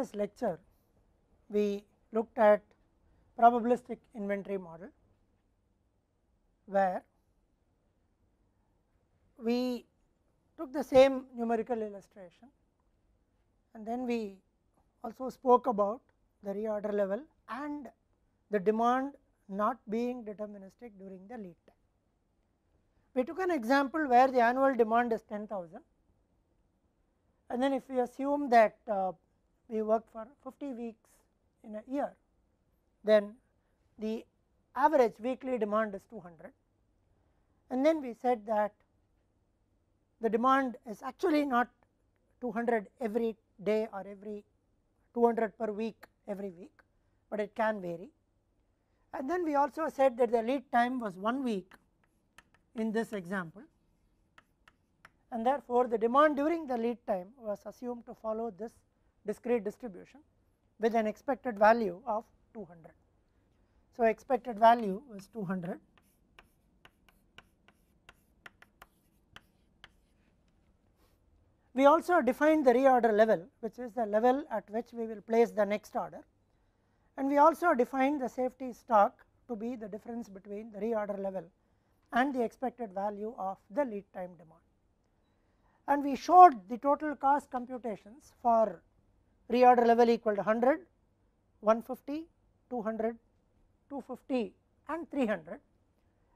previous lecture we looked at probabilistic inventory model, where we took the same numerical illustration and then we also spoke about the reorder level and the demand not being deterministic during the lead time. We took an example where the annual demand is 10,000, and then if we assume that we work for 50 weeks in a year, then the average weekly demand is 200, and then we said that the demand is actually not 200 every day or every 200 per week every week, but it can vary. And then we also said that the lead time was 1 week in this example, and therefore the demand during the lead time was assumed to follow this discrete distribution with an expected value of 200. So, expected value was 200. We also defined the reorder level, which is the level at which we will place the next order, and we also defined the safety stock to be the difference between the reorder level and the expected value of the lead time demand. And we showed the total cost computations for reorder level equal to 100, 150, 200, 250 and 300,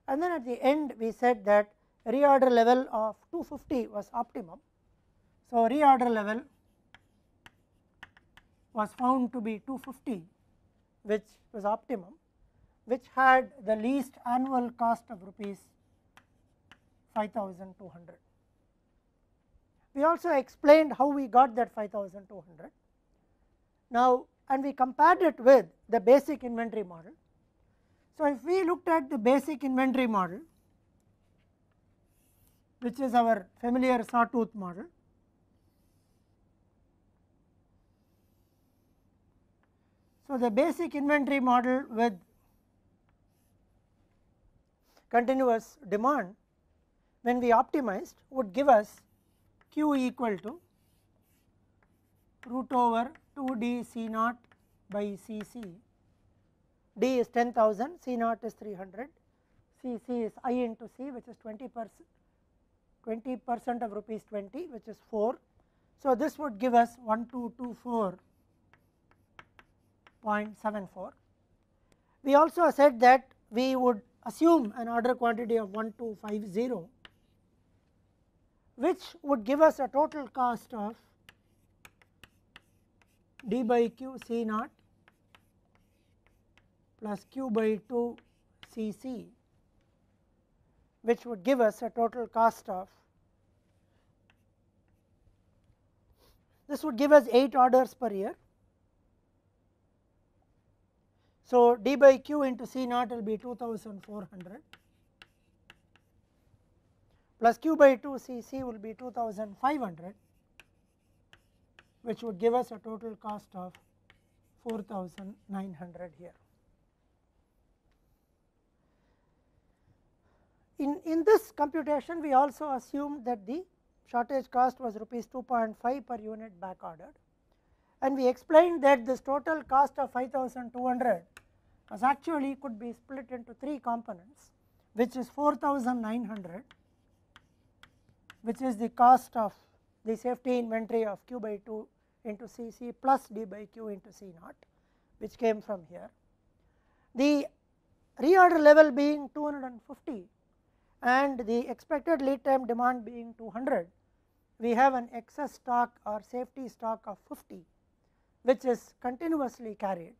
and then at the end we said that reorder level of 250 was optimum. So, reorder level was found to be 250, which was optimum, which had the least annual cost of rupees 5,200. We also explained how we got that 5,200 now, and we compared it with the basic inventory model. So, if we looked at the basic inventory model, which is our familiar sawtooth model, so the basic inventory model with continuous demand, when we optimized, would give us Q equal to root over 2 d C naught by C c. D is 10,000, C naught is 300, C c is I into C, which is 20% of rupees 20, which is 4. So, this would give us 1224.74. We also said that we would assume an order quantity of 1250, which would give us a total cost of d by q C naught plus q by 2 C c, which would give us a total cost of, this would give us 8 orders per year. So, d by q into C naught will be 2400 plus q by 2 C c will be 2500, which would give us a total cost of 4900 here. In this computation, we also assumed that the shortage cost was rupees 2.5 per unit back ordered, and we explained that this total cost of 5,200 was actually could be split into 3 components, which is 4,900, which is the cost of the safety inventory of q by 2 into C c plus d by q into C naught, which came from here. The reorder level being 250 and the expected lead time demand being 200, we have an excess stock or safety stock of 50, which is continuously carried.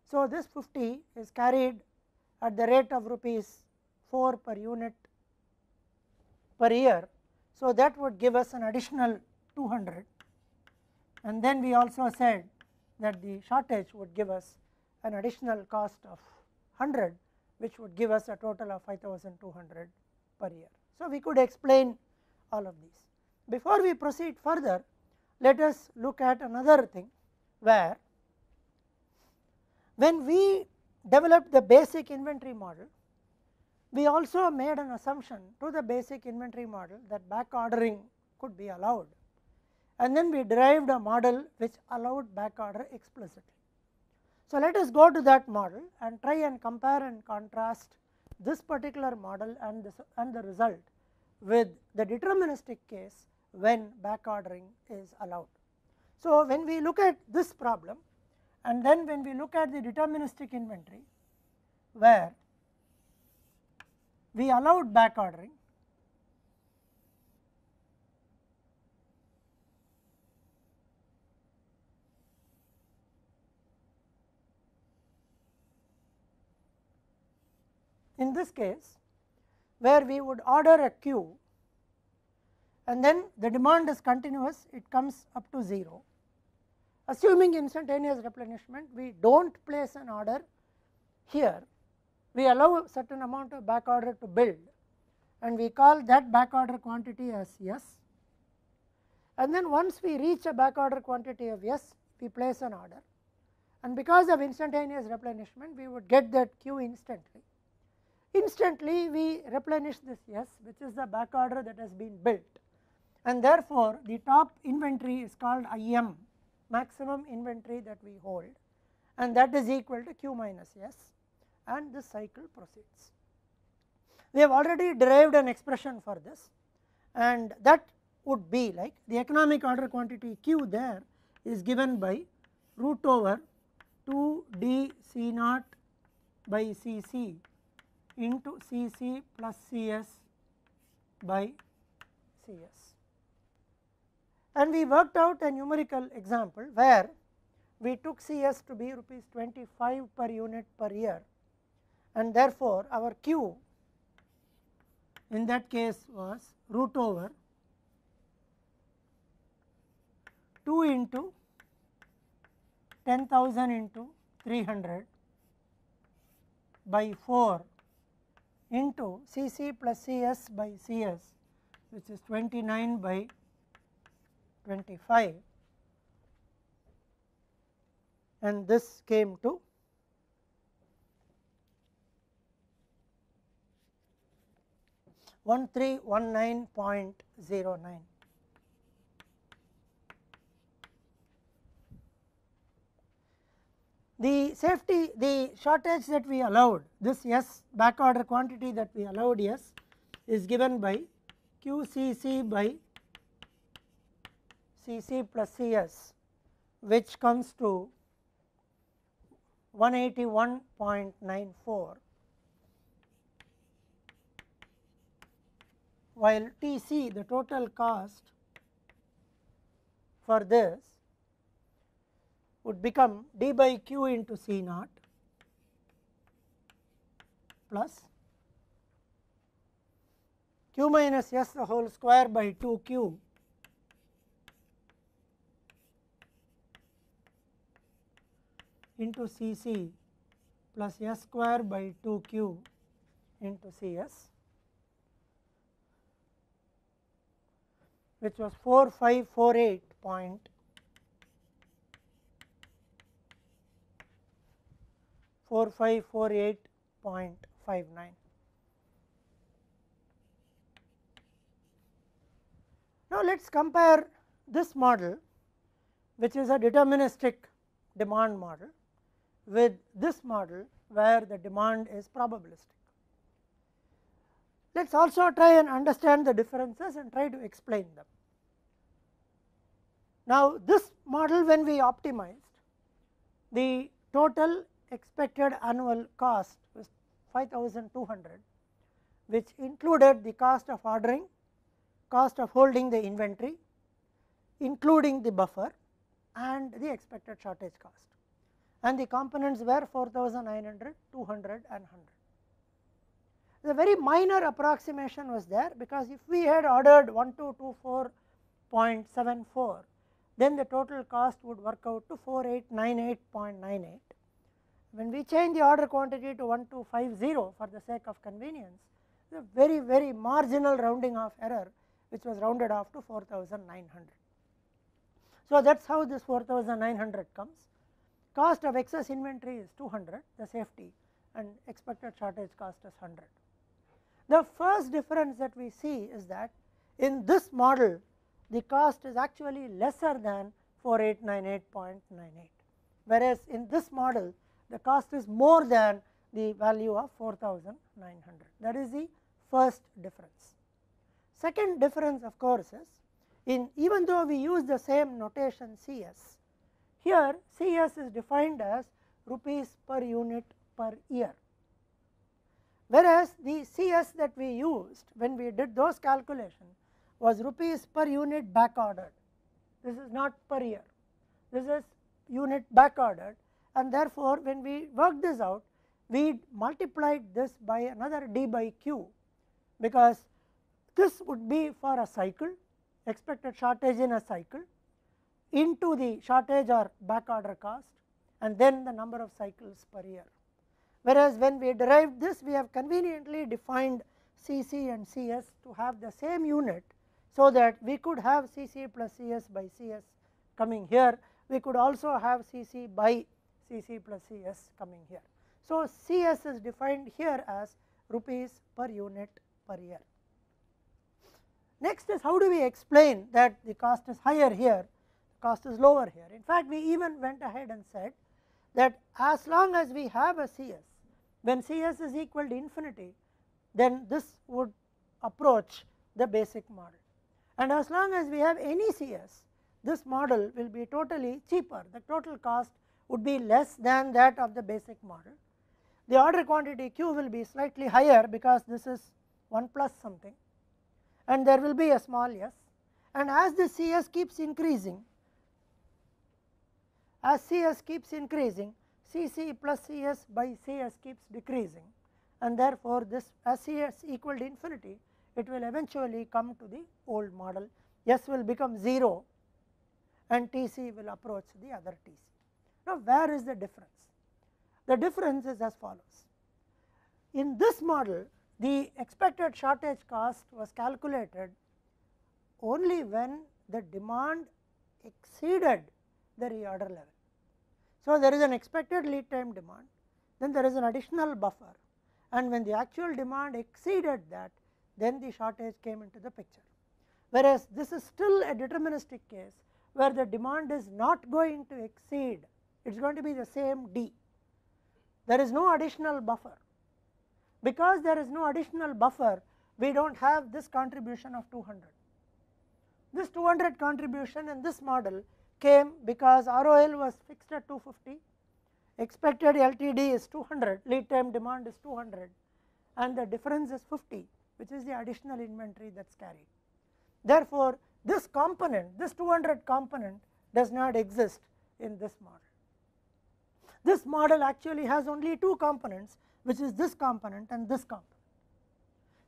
So, this 50 is carried at the rate of rupees 4 per unit per year. So, that would give us an additional 200, and then we also said that the shortage would give us an additional cost of 100, which would give us a total of 5,200 per year. So, we could explain all of these. Before we proceed further, let us look at another thing, where when we developed the basic inventory model, we also made an assumption to the basic inventory model that back ordering could be allowed, and then we derived a model which allowed back order explicitly. So, let us go to that model and try and compare and contrast this particular model and the result with the deterministic case when back ordering is allowed. So, when we look at this problem and then when we look at the deterministic inventory where we allowed back ordering, in this case where we would order a queue and then the demand is continuous, it comes up to 0. Assuming instantaneous replenishment, we do not place an order here, we allow a certain amount of back order to build and we call that back order quantity as S, and then once we reach a back order quantity of S, we place an order, and because of instantaneous replenishment we would get that Q instantly. Instantly we replenish this S, which is the back order that has been built, and therefore the top inventory is called IM, maximum inventory that we hold, and that is equal to Q minus S, and this cycle proceeds. We have already derived an expression for this, and that would be like the economic order quantity Q there is given by root over 2 d C naught by Cc into Cc plus Cs by Cs. And we worked out a numerical example where we took Cs to be rupees 25 per unit per year, and therefore our Q in that case was root over 2 into 10,000 into 300 by 4 into Cc plus Cs by Cs, which is 29 by 25, and this came to 1319.09. The shortage that we allowed, this S back order quantity that we allowed S is given by QCc by Cc plus Cs, which comes to 181.94, while Tc, the total cost for this, would become d by q into C naught plus q minus S the whole square by 2q into Cc plus S square by 2q into Cs, which was 4548.59. Now, let us compare this model, which is a deterministic demand model, with this model where the demand is probabilistic. Let us also try and understand the differences and try to explain them. Now, this model, when we optimized, the total expected annual cost was 5,200, which included the cost of ordering, cost of holding the inventory, including the buffer and the expected shortage cost, and the components were 4,900, 200 and 100. The very minor approximation was there, because if we had ordered 1224.74, then the total cost would work out to 4898.98. When we change the order quantity to 1250 for the sake of convenience, the very marginal rounding off error, which was rounded off to 4,900. So, that is how this 4,900 comes. Cost of excess inventory is 200, the safety, and expected shortage cost is 100. The first difference that we see is that in this model, the cost is actually lesser than 4898.98, whereas in this model the cost is more than the value of 4900. That is the first difference. Second difference of course is, even though we use the same notation CS, here CS is defined as rupees per unit per year, whereas the CS that we used when we did those calculations was rupees per unit back ordered. This is not per year, this is unit back ordered, and therefore when we worked this out, we multiplied this by another d by q, because this would be for a cycle, expected shortage in a cycle, into the shortage or back order cost, and then the number of cycles per year. Whereas when we derived this, we have conveniently defined Cc and Cs to have the same unit, so that we could have Cc plus Cs by Cs coming here, we could also have Cc by Cc plus Cs coming here. So Cs is defined here as rupees per unit per year. Next is, how do we explain that the cost is higher here, cost is lower here? In fact, we even went ahead and said that as long as we have a Cs, when Cs is equal to infinity, then this would approach the basic model, and as long as we have any Cs, this model will be totally cheaper, the total cost would be less than that of the basic model. The order quantity Q will be slightly higher because this is 1 plus something, and there will be a small s, and as the Cs keeps increasing, as Cs keeps increasing, Cc plus Cs by Cs keeps decreasing, and therefore this, as Cs equal to infinity, it will eventually come to the old model, S will become 0 and Tc will approach the other Tc. Now where is the difference? The difference is as follows. In this model, the expected shortage cost was calculated only when the demand exceeded the reorder level. So there is an expected lead time demand, then there is an additional buffer, and when the actual demand exceeded that, then the shortage came into the picture. Whereas this is still a deterministic case where the demand is not going to exceed, it is going to be the same D. There is no additional buffer. Because there is no additional buffer, we do not have this contribution of 200. This 200 contribution in this model came because ROL was fixed at 250, expected LTD is 200, lead time demand is 200, and the difference is 50, which is the additional inventory that is carried. Therefore, this component, this 200 component does not exist in this model. This model actually has only two components, which is this component and this component.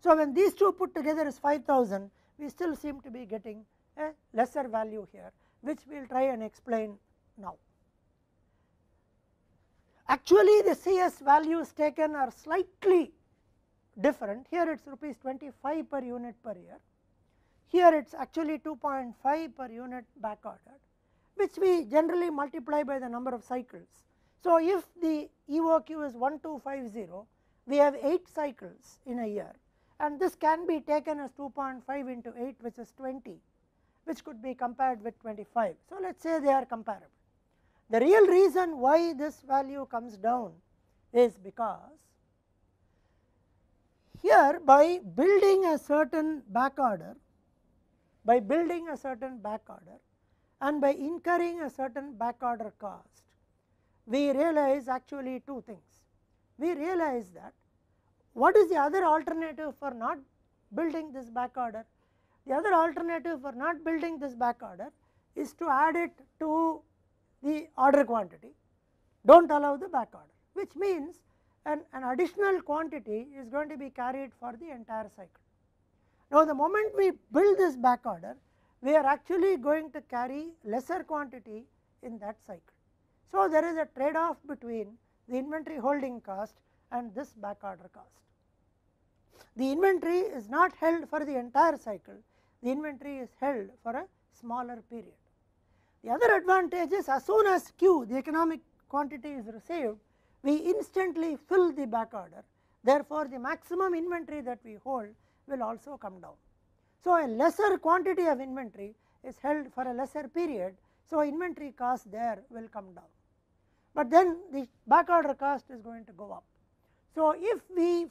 So when these two put together is 5000, we still seem to be getting a lesser value here, which we will try and explain now. Actually the CS values taken are slightly different. Here it is rupees 25 per unit per year, here it is actually 2.5 per unit back ordered, which we generally multiply by the number of cycles. So if the EOQ is 1250, we have 8 cycles in a year, and this can be taken as 2.5 into 8, which is 20, which could be compared with 25. So let us say they are comparable. The real reason why this value comes down is because here by building a certain back order, and by incurring a certain back order cost, we realize actually two things. We realize that what is the other alternative for not building this back order? The other alternative for not building this back order is to add it to the order quantity, do not allow the back order, which means an additional quantity is going to be carried for the entire cycle. Now the moment we build this back order, we are actually going to carry lesser quantity in that cycle. So there is a trade off between the inventory holding cost and this back order cost. The inventory is not held for the entire cycle, the inventory is held for a smaller period. The other advantage is, as soon as Q, the economic quantity, is received, we instantly fill the back order. Therefore, the maximum inventory that we hold will also come down. So a lesser quantity of inventory is held for a lesser period. So, inventory cost there will come down, but then the back order cost is going to go up. So, if we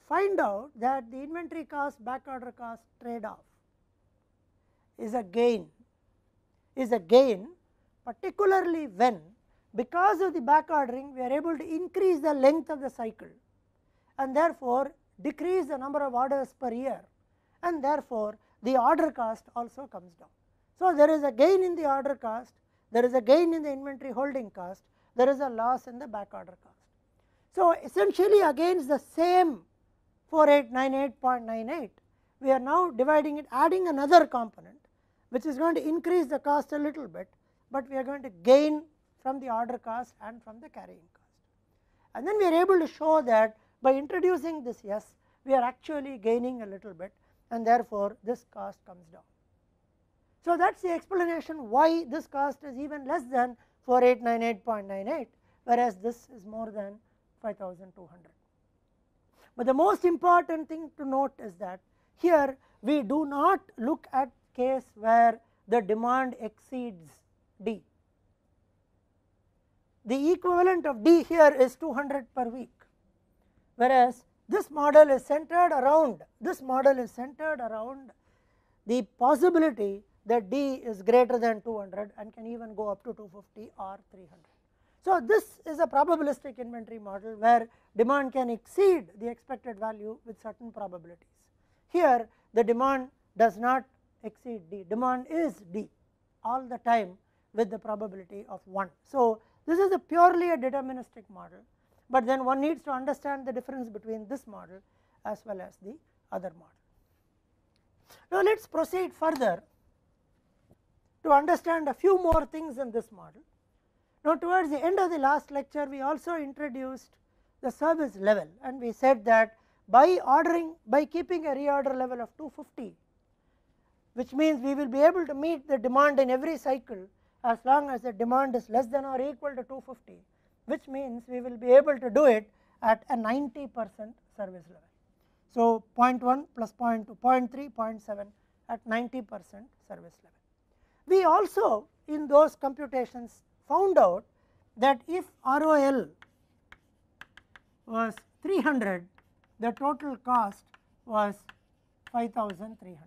find out that the inventory cost back order cost trade off is a gain, particularly when because of the back ordering we are able to increase the length of the cycle and therefore decrease the number of orders per year, and therefore the order cost also comes down. So, there is a gain in the order cost, there is a gain in the inventory holding cost, there is a loss in the back order cost. So, essentially against the same 4898.98, we are now dividing it, adding another component which is going to increase the cost a little bit, but we are going to gain from the order cost and from the carrying cost. And then we are able to show that by introducing this S, we are actually gaining a little bit, and therefore this cost comes down. So, that is the explanation why this cost is even less than 4898.98, whereas this is more than 5200. But the most important thing to note is that here we do not look at case where the demand exceeds D. The equivalent of D here is 200 per week, whereas this model is centered around the possibility that D is greater than 200 and can even go up to 250 or 300. So, this is a probabilistic inventory model where demand can exceed the expected value with certain probabilities. Here the demand does not exceed D, demand is D all the time with the probability of 1. So, this is a purely a deterministic model, but then one needs to understand the difference between this model as well as the other model. Now, let us proceed further to understand a few more things in this model. Now, towards the end of the last lecture, we also introduced the service level, and we said that by keeping a reorder level of 250, which means we will be able to meet the demand in every cycle as long as the demand is less than or equal to 250, which means we will be able to do it at a 90% service level. So, 0.1 plus 0.2, 0.3, 0.7 at 90% service level. We also in those computations found out that if ROL was 300, the total cost was 5300.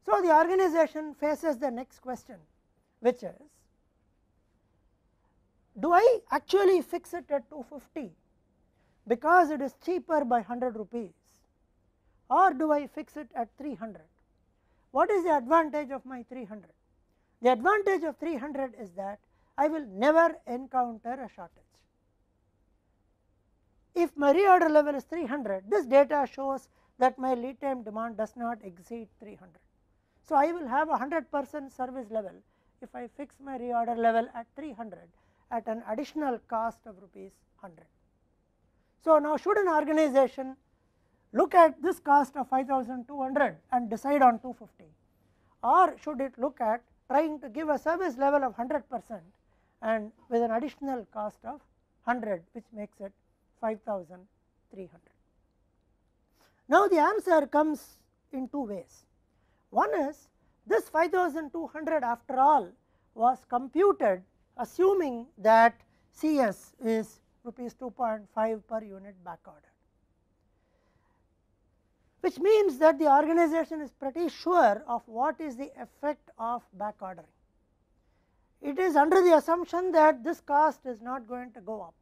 So, the organization faces the next question, which is, do I actually fix it at 250 because it is cheaper by 100 rupees, or do I fix it at 300? What is the advantage of my 300? The advantage of 300 is that I will never encounter a shortage. If my reorder level is 300, this data shows that my lead time demand does not exceed 300. So, I will have a 100% service level if I fix my reorder level at 300 at an additional cost of rupees 100. So, now should an organization look at this cost of 5200 and decide on 250, or should it look at trying to give a service level of 100% and with an additional cost of 100, which makes it 5300. Now, the answer comes in two ways. One is, this 5200 after all was computed assuming that CS is rupees 2.5 per unit back order, which means that the organization is pretty sure of what is the effect of back ordering. It is under the assumption that this cost is not going to go up.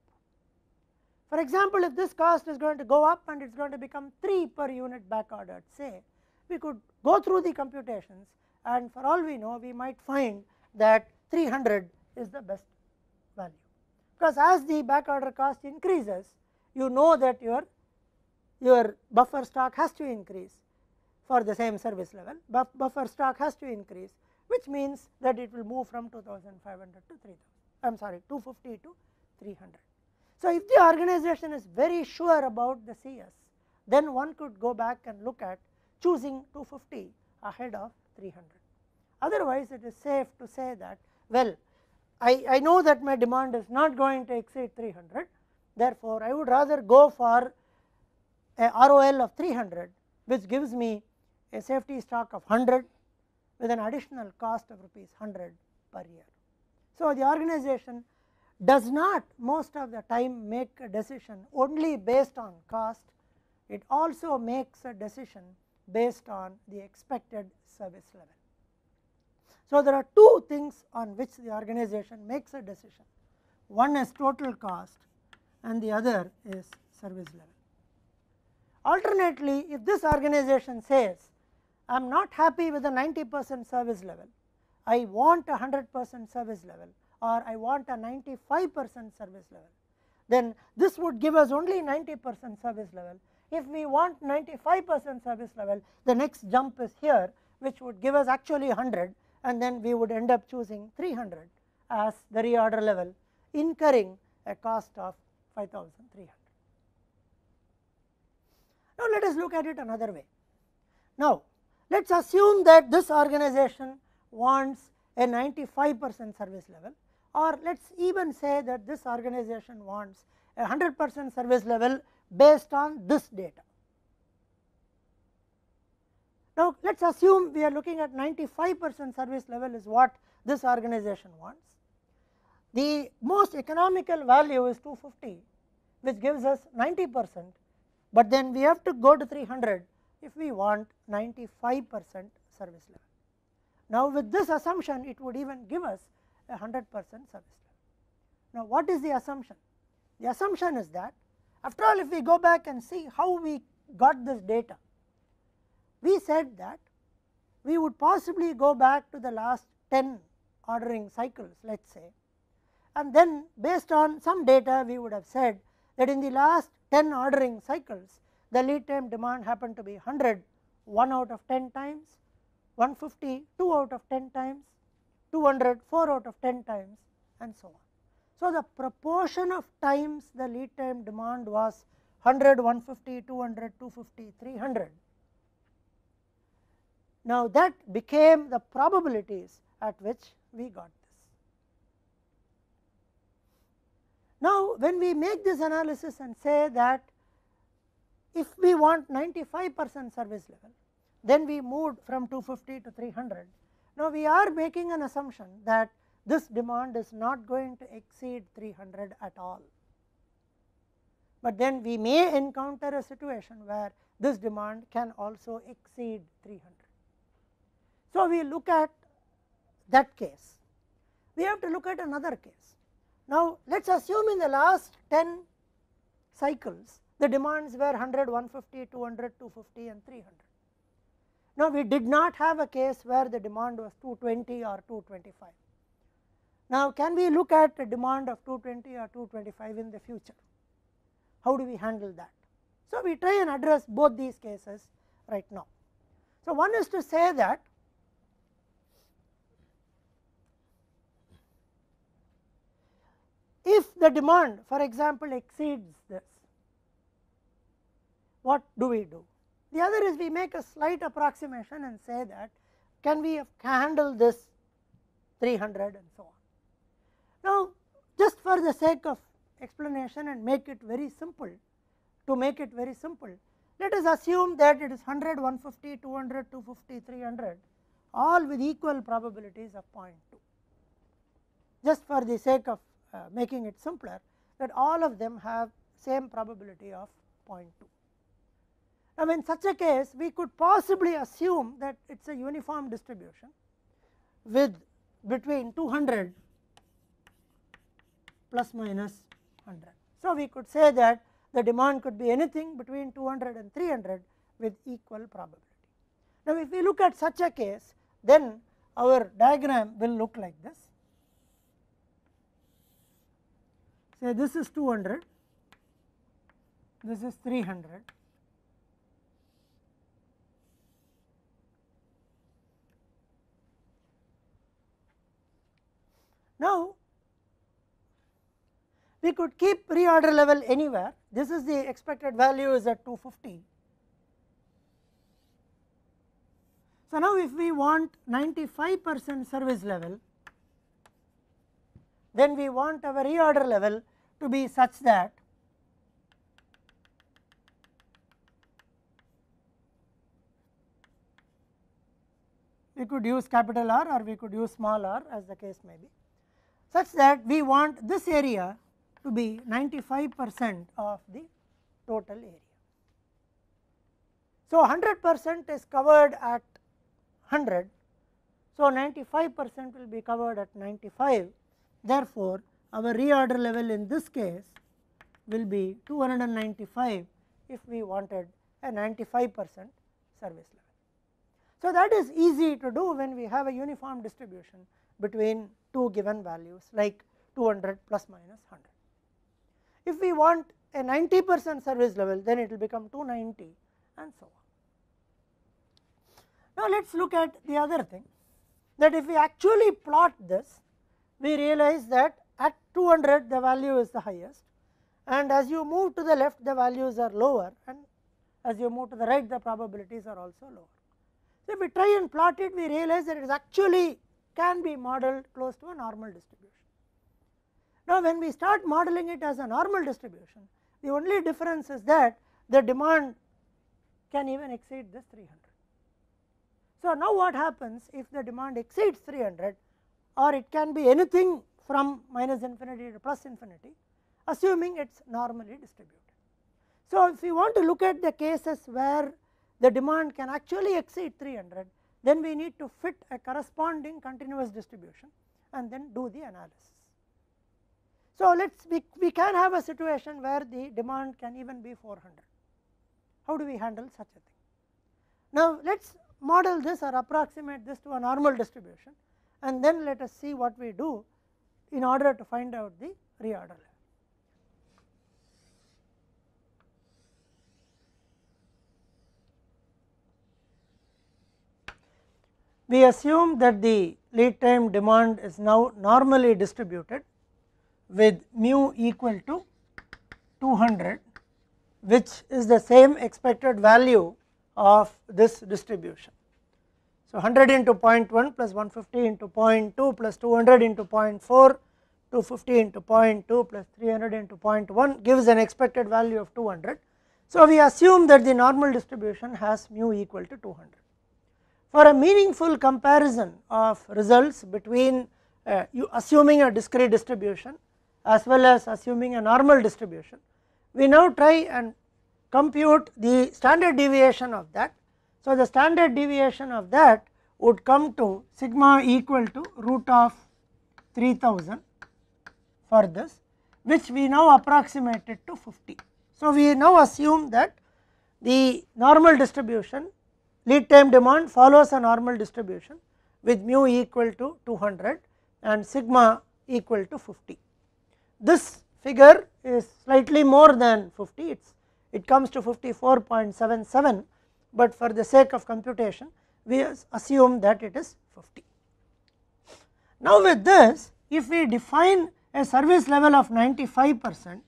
For example, if this cost is going to go up and it is going to become 3 per unit back ordered, say, we could go through the computations, and for all we know we might find that 300 is the best value, because as the back order cost increases, you know that your buffer stock has to increase for the same service level, buffer stock has to increase, which means that it will move from 2500 to 3000, I am sorry, 250 to 300. So, if the organization is very sure about the CS, then one could go back and look at choosing 250 ahead of 300. Otherwise, it is safe to say that, well, I know that my demand is not going to exceed 300, therefore, I would rather go for a ROL of 300, which gives me a safety stock of 100, with an additional cost of rupees 100 per year. So, the organization does not most of the time make a decision only based on cost, it also makes a decision based on the expected service level. So, there are two things on which the organization makes a decision, one is total cost and the other is service level. Alternately, if this organization says I am not happy with the 90% service level, I want a 100% service level or I want a 95% service level, then this would give us only 90% service level. If we want 95% service level, the next jump is here, which would give us actually 100, and then we would end up choosing 300 as the reorder level, incurring a cost of 5,300. Now, let us look at it another way. Now, let us assume that this organization wants a 95% service level, or let us even say that this organization wants a 100% service level based on this data. Now, let us assume we are looking at 95% service level is what this organization wants. The most economical value is 250, which gives us 90%, but then we have to go to 300 if we want 95% service level. Now, with this assumption, it would even give us a 100% service level. Now, what is the assumption? The assumption is that, after all, if we go back and see how we got this data, we said that we would possibly go back to the last 10 ordering cycles, let us say, and then based on some data we would have said that in the last 10 ordering cycles, the lead time demand happened to be 100 1 out of 10 times, 150 2 out of 10 times, 200 4 out of 10 times, and so on. So, the proportion of times the lead time demand was 100, 150, 200, 250, 300. Now, that became the probabilities at which we got this. Now, when we make this analysis and say that if we want 95% service level, then we moved from 250 to 300. Now, we are making an assumption that this demand is not going to exceed 300 at all, but then we may encounter a situation where this demand can also exceed 300. So, we look at that case. We have to look at another case. Now, let us assume in the last 10 cycles the demands were 100, 150, 200, 250 and 300. Now, we did not have a case where the demand was 220 or 225. Now, can we look at a demand of 220 or 225 in the future? How do we handle that? So, we try and address both these cases right now. So, one is to say that if the demand, for example, exceeds this, what do we do? The other is we make a slight approximation and say that can we handle this 300 and so on. Now, just for the sake of explanation and make it very simple, to make it very simple, let us assume that it is 100, 150, 200, 250, 300 all with equal probabilities of 0.2, just for the sake of making it simpler, that all of them have same probability of 0.2. Now, in such a case we could possibly assume that it is a uniform distribution with between 200 plus minus 100. So, we could say that the demand could be anything between 200 and 300 with equal probability. Now, if we look at such a case, then our diagram will look like this. Say this is 200, this is 300. Now, we could keep reorder level anywhere. This is the expected value is at 250. So, now if we want 95% service level, then we want our reorder level to be such that we could use capital R or we could use small r as the case may be, such that we want this area to be 95% of the total area. So 100% is covered at 100, so 95% will be covered at 95. Therefore, our reorder level in this case will be 295 if we wanted a 95% service level. So that is easy to do when we have a uniform distribution between two given values like 200 plus minus 100. If we want a 90% service level, then it will become 290 and so on. Now let us look at the other thing, that if we actually plot this, we realize that at 200 the value is the highest, and as you move to the left the values are lower, and as you move to the right the probabilities are also lower. So if we try and plot it, we realize that it is actually can be modeled close to a normal distribution. Now when we start modeling it as a normal distribution, the only difference is that the demand can even exceed this 300. So now what happens if the demand exceeds 300, or it can be anything from minus infinity to plus infinity, assuming it is normally distributed. So if we want to look at the cases where the demand can actually exceed 300, then we need to fit a corresponding continuous distribution and then do the analysis. So we can have a situation where the demand can even be 400. How do we handle such a thing? Now let us model this or approximate this to a normal distribution, and then let us see what we do in order to find out the reorder level. We assume that the lead time demand is now normally distributed with mu equal to 200, which is the same expected value of this distribution. So 100 into 0.1 plus 150 into 0.2 plus 200 into 0.4, 250 into 0.2 plus 300 into 0.1 gives an expected value of 200. So we assume that the normal distribution has mu equal to 200. For a meaningful comparison of results between you assuming a discrete distribution as well as assuming a normal distribution, we now try and compute the standard deviation of that. So the standard deviation of that would come to sigma equal to root of 3000 for this, which we now approximated to 50. So we now assume that the normal distribution, lead time demand follows a normal distribution with mu equal to 200 and sigma equal to 50. This figure is slightly more than 50, it comes to 54.77, but for the sake of computation we assume that it is 50. Now with this, if we define a service level of 95%,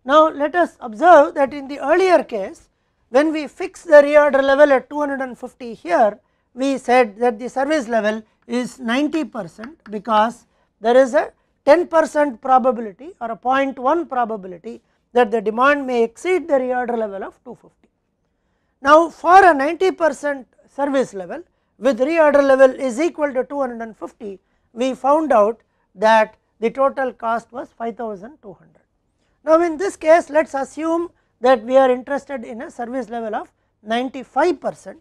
now let us observe that in the earlier case, when we fix the reorder level at 250 here, we said that the service level is 90% because there is a 10% probability or a 0.1 probability that the demand may exceed the reorder level of 250. Now for a 90% service level with reorder level is equal to 250, we found out that the total cost was 5200. Now in this case, let us assume that we are interested in a service level of 95%.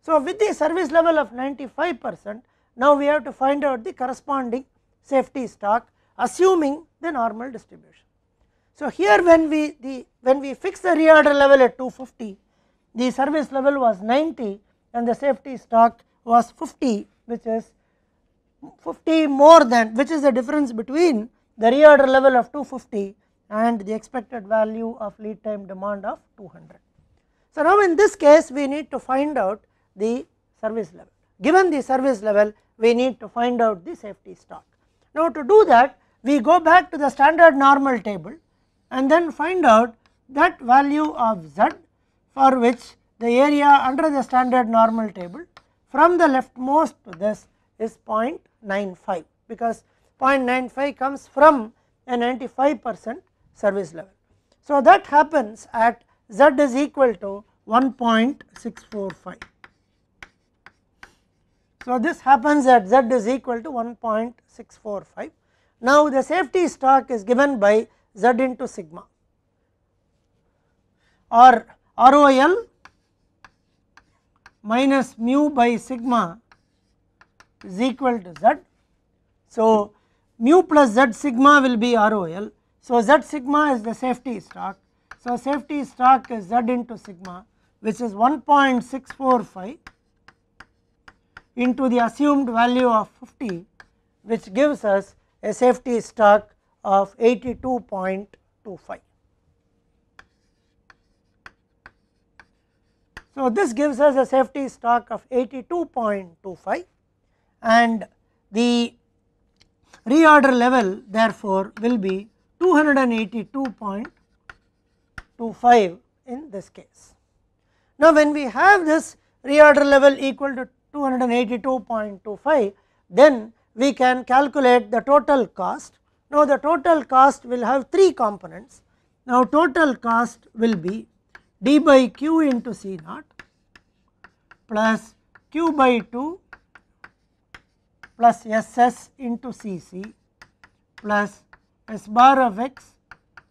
So with the service level of 95%, now we have to find out the corresponding safety stock assuming the normal distribution. So here when we fix the reorder level at 250, the service level was 90 and the safety stock was 50, which is 50 more than, which is the difference between the reorder level of 250 and the expected value of lead time demand of 200. So now in this case we need to find out the service level. Given the service level, we need to find out the safety stock. Now to do that, we go back to the standard normal table and then find out that value of Z for which the area under the standard normal table from the leftmost to this is 0.95, because 0.95 comes from a 95% service level. So, that happens at z is equal to 1.645. So, this happens at z is equal to 1.645. Now, the safety stock is given by z into sigma, or ROL minus mu by sigma is equal to z. So, mu plus z sigma will be ROL. So, z sigma is the safety stock. So, safety stock is z into sigma, which is 1.645 into the assumed value of 50, which gives us a safety stock of 82.25. So, this gives us a safety stock of 82.25, and the reorder level therefore will be 282.25 in this case. Now, when we have this reorder level equal to 282.25, then we can calculate the total cost. Now, the total cost will have three components. Now, total cost will be d by q into C naught plus q by 2 plus SS into Cc plus S bar of x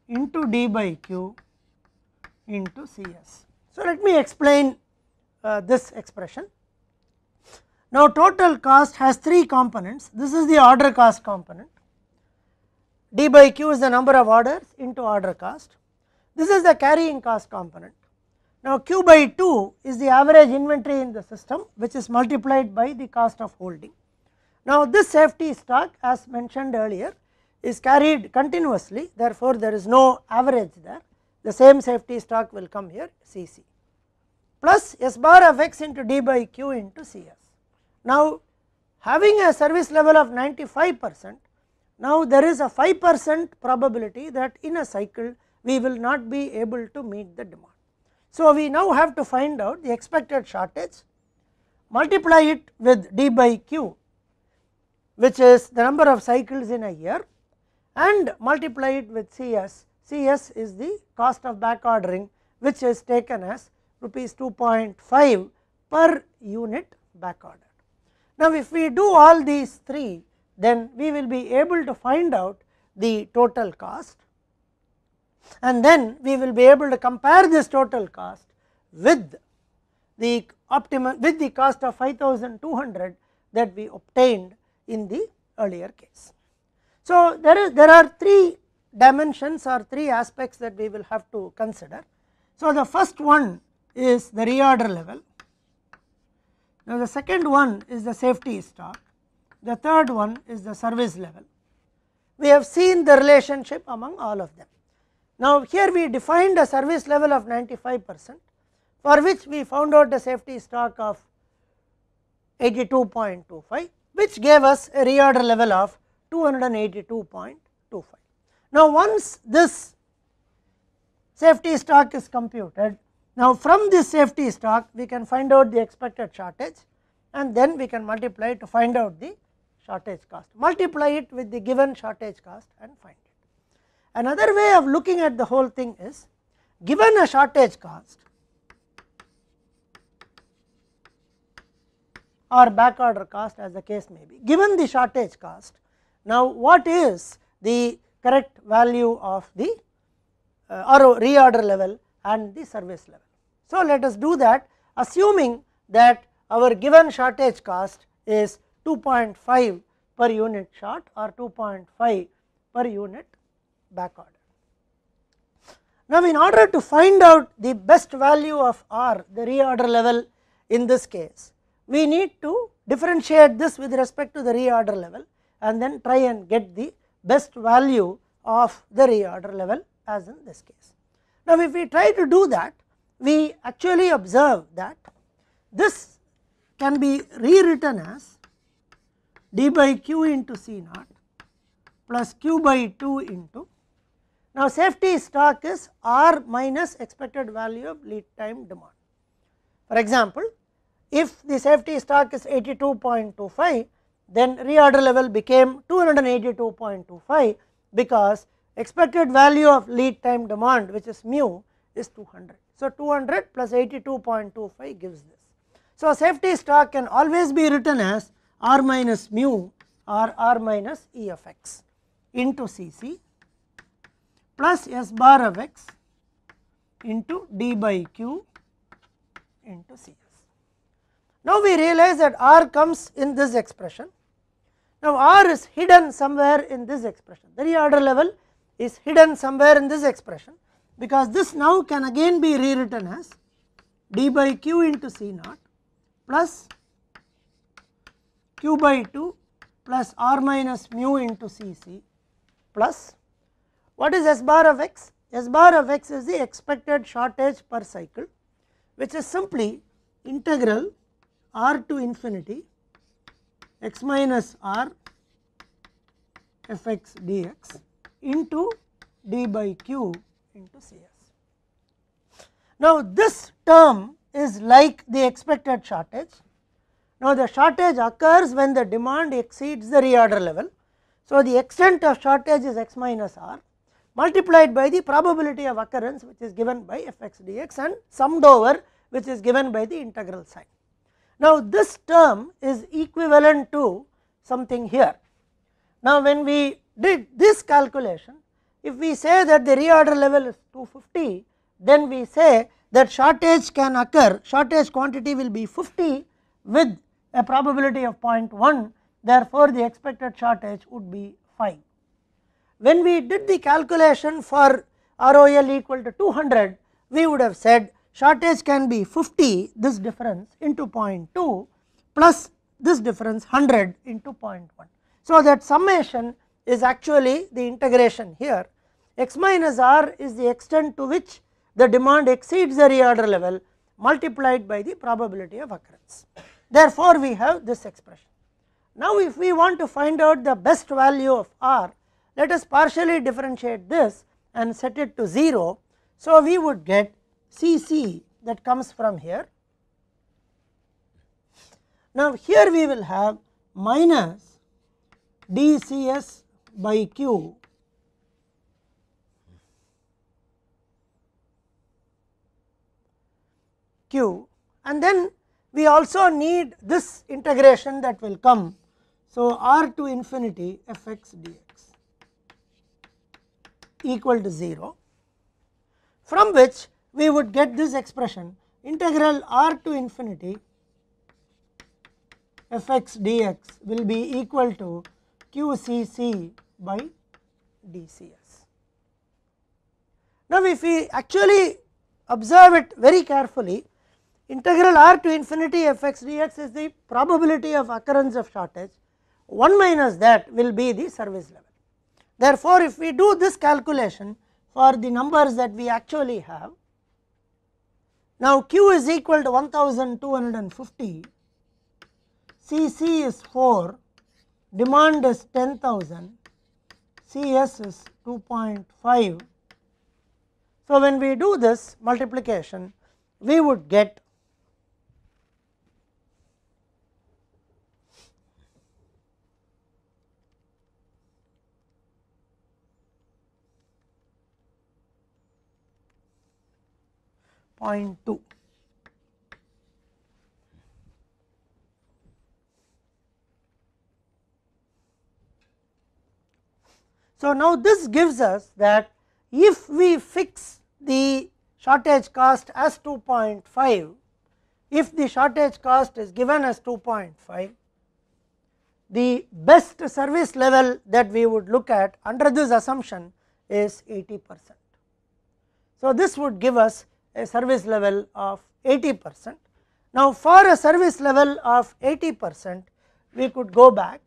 into d by q into Cs. So, let me explain this expression. Now, total cost has three components. This is the order cost component. D by q is the number of orders into order cost. This is the carrying cost component. Now, q by 2 is the average inventory in the system, which is multiplied by the cost of holding. Now, this safety stock, as mentioned earlier, is carried continuously, therefore, there is no average there. The same safety stock will come here, Cc, plus S bar of x into d by q into Cs. Now, having a service level of 95%, now there is a 5% probability that in a cycle we will not be able to meet the demand. So, we now have to find out the expected shortage, multiply it with d by q, which is the number of cycles in a year, and multiply it with Cs. Cs is the cost of back ordering, which is taken as rupees 2.5 per unit back ordered. Now, if we do all these three, then we will be able to find out the total cost, and then we will be able to compare this total cost with the cost of 5,200 that we obtained in the earlier case. So, there are three dimensions or three aspects that we will have to consider. So, the first one is the reorder level. Now, the second one is the safety stock. The third one is the service level. We have seen the relationship among all of them. Now, here we defined a service level of 95%, for which we found out a safety stock of 82.25, which gave us a reorder level of 282.25. Now, once this safety stock is computed, now from this safety stock we can find out the expected shortage, and then we can multiply to find out the shortage cost, multiply it with the given shortage cost and find it. Another way of looking at the whole thing is, given a shortage cost or back order cost, as the case may be, given the shortage cost, now what is the correct value of the reorder level and the service level? So, let us do that, assuming that our given shortage cost is 2.5 per unit short or 2.5 per unit back order. Now, in order to find out the best value of R, the reorder level in this case, we need to differentiate this with respect to the reorder level and then try and get the best value of the reorder level as in this case. Now, if we try to do that, we actually observe that this can be rewritten as d by q into C naught plus q by 2 into, now safety stock is R minus expected value of lead time demand. For example, if the safety stock is 82.25, then reorder level became 282.25, because expected value of lead time demand, which is mu, is 200. So 200 plus 82.25 gives this. So safety stock can always be written as R minus mu or R minus E of x into Cc plus S bar of x into d by q into Cs. Now we realize that R comes in this expression. Now R is hidden somewhere in this expression. The reorder level is hidden somewhere in this expression, because this now can again be rewritten as d by q into C naught plus q by 2 plus R minus mu into Cc plus what is S bar of x? S bar of x is the expected shortage per cycle, which is simply integral r to infinity x minus r f x dx into d by q into Cs. Now this term is like the expected shortage. Now the shortage occurs when the demand exceeds the reorder level. So the extent of shortage is x minus r multiplied by the probability of occurrence, which is given by f x dx, and summed over, which is given by the integral sign. Now this term is equivalent to something here. Now when we did this calculation, if we say that the reorder level is 250, then we say that shortage can occur, shortage quantity will be 50 with a probability of 0.1, therefore the expected shortage would be 5. When we did the calculation for ROL equal to 200, we would have said shortage can be 50, this difference, into 0.2 plus this difference 100 into 0.1. So that summation is actually the integration here. X minus r is the extent to which the demand exceeds the reorder level multiplied by the probability of occurrence. Therefore we have this expression. Now if we want to find out the best value of r, let us partially differentiate this and set it to 0. So we would get Cc that comes from here. Now here we will have minus dCs by q and then we also need this integration that will come. So r to infinity f x dx equal to 0, from which we would get this expression integral r to infinity f x dx will be equal to q c c by dCs. Now if we actually observe it very carefully, integral r to infinity f x dx is the probability of occurrence of shortage, 1 minus that will be the service level. Therefore if we do this calculation for the numbers that we actually have, now q is equal to 1250, Cc is 4, demand is 10,000, Cs is 2.5. So when we do this multiplication, we would get 0.2. So now this gives us that if we fix the shortage cost as 2.5, if the shortage cost is given as 2.5, the best service level that we would look at under this assumption is 80%. So this would give us a service level of 80%. Now for a service level of 80%, we could go back .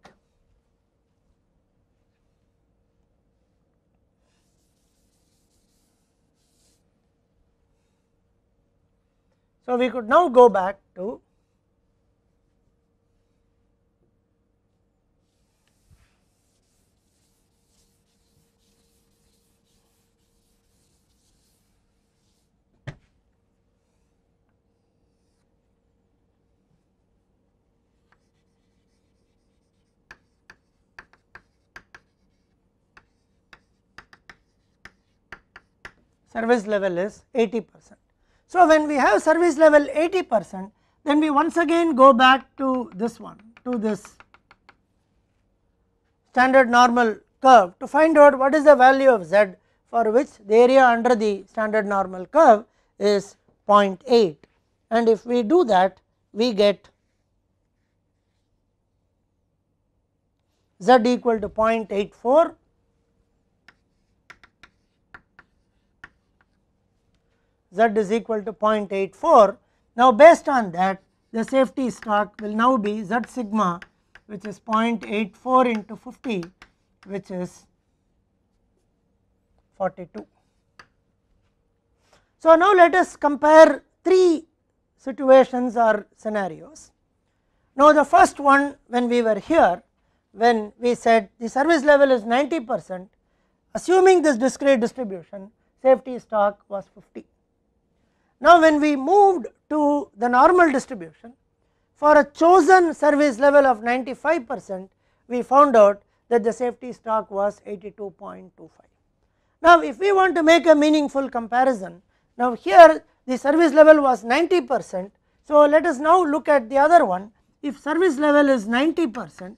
So we could now go back to service level is 80%. So, when we have service level 80%, then we once again go back to this one, to this standard normal curve to find out what is the value of Z, for which the area under the standard normal curve is 0.8, and if we do that we get Z equal to 0.84, Z is equal to 0.84. Now, based on that, the safety stock will now be Z sigma, which is 0.84 into 50, which is 42. So, now let us compare three situations or scenarios. Now, the first one, when we were here, when we said the service level is 90%, assuming this discrete distribution, safety stock was 50. Now, when we moved to the normal distribution, for a chosen service level of 95%, we found out that the safety stock was 82.25. Now, if we want to make a meaningful comparison, now here the service level was 90%. So, let us now look at the other one. If service level is 90%,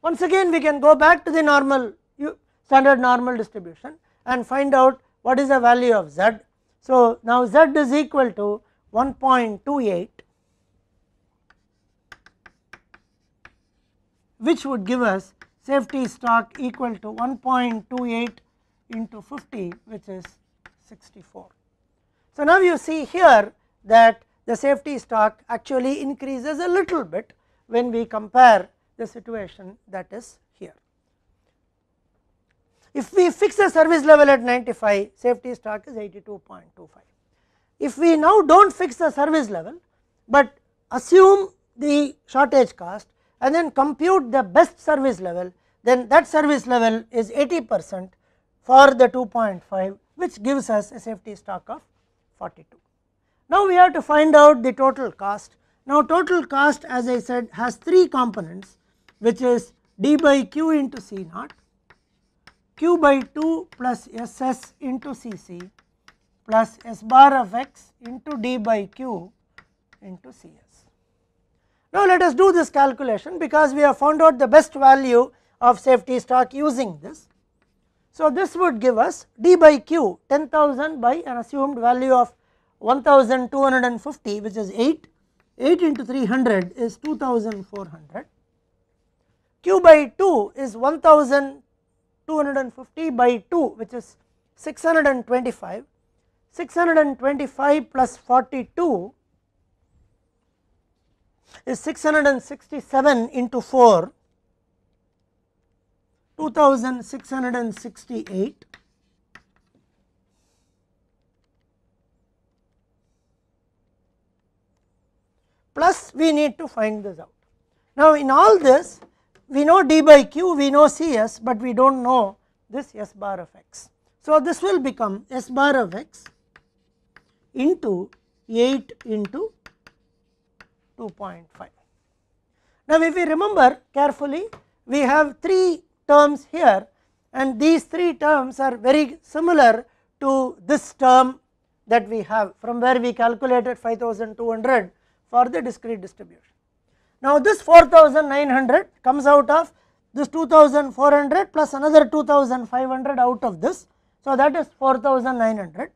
once again we can go back to the normal standard normal distribution and find out what is the value of Z. So, now Z is equal to 1.28, which would give us safety stock equal to 1.28 into 50, which is 64. So, now you see here that the safety stock actually increases a little bit when we compare the situation that is here. If we fix the service level at 95, safety stock is 82.25. If we now do not fix the service level, but assume the shortage cost and then compute the best service level, then that service level is 80% for the 2.5, which gives us a safety stock of 42. Now, we have to find out the total cost. Now, total cost, as I said, has three components, which is d by q into C naught, q by 2 plus SS into Cc plus S bar of x into d by q into Cs. Now, let us do this calculation, because we have found out the best value of safety stock using this. So, this would give us d by q 10,000 by an assumed value of 1250, which is 8 into 300 is 2400, q by 2 is 1250 by 2, which is 625, 625 plus 42 is 667 into 4, 2668, plus we need to find this out. Now, in all this we know d by q, we know Cs, but we do not know this S bar of x. So, this will become S bar of x into 8 into 2.5. Now, if we remember carefully, we have three terms here, and these three terms are very similar to this term that we have from where we calculated 5200 for the discrete distribution. Now, this 4900 comes out of this 2400 plus another 2500 out of this. So, that is 4900.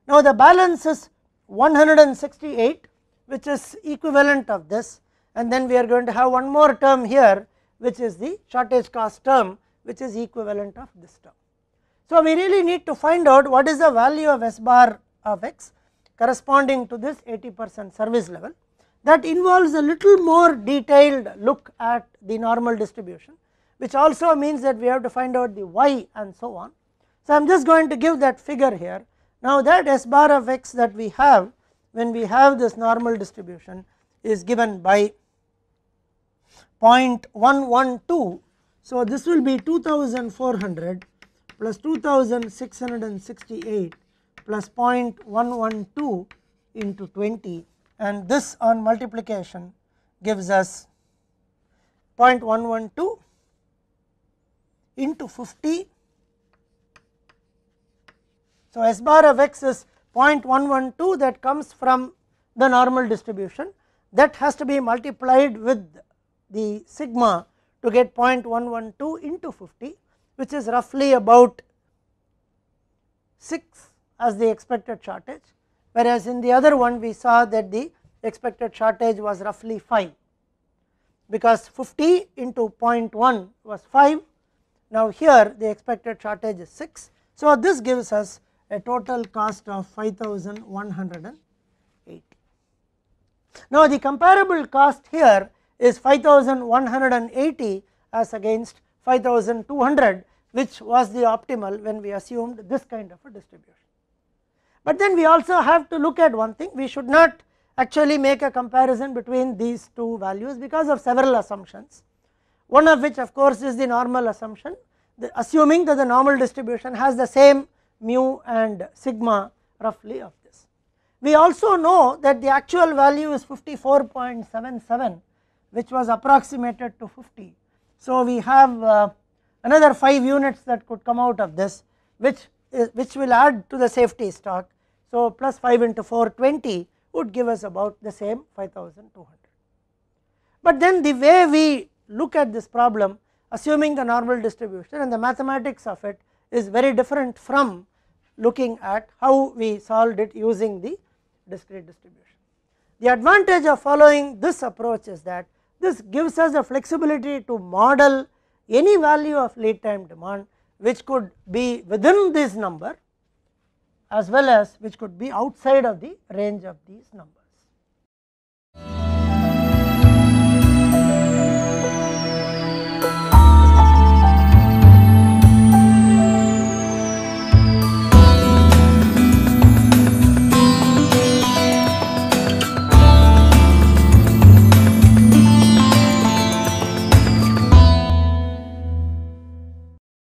Now, the balance is 168, which is equivalent of this, and then we are going to have one more term here, which is the shortage cost term, which is equivalent of this term. So, we really need to find out what is the value of S bar of x corresponding to this 80% service level. That involves a little more detailed look at the normal distribution, which also means that we have to find out the y and so on. So, I am just going to give that figure here. Now, that S bar of x that we have when we have this normal distribution is given by 0.112. So, this will be 2400 plus 2668 plus 0.112 into 20, and this on multiplication gives us 0.112 into 50 So, S bar of x is 0.112 that comes from the normal distribution, that has to be multiplied with the sigma to get 0.112 into 50, which is roughly about 6 as the expected shortage, whereas in the other one we saw that the expected shortage was roughly 5, because 50 into 0.1 was 5. Now, here the expected shortage is 6. So, this gives us a total cost of 5180. Now, the comparable cost here is 5180 as against 5200, which was the optimal when we assumed this kind of a distribution. But then we also have to look at one thing, we should not actually make a comparison between these two values because of several assumptions, one of which of course is the normal assumption, assuming that the normal distribution has the same mu and sigma roughly of this. We also know that the actual value is 54.77, which was approximated to 50. So, we have another 5 units that could come out of this, which will add to the safety stock. So, plus 5 into 4, 20 would give us about the same 5200. But then the way we look at this problem, assuming the normal distribution and the mathematics of it is very different from looking at how we solved it using the discrete distribution. The advantage of following this approach is that this gives us the flexibility to model any value of lead time demand, which could be within this number as well as which could be outside of the range of these numbers.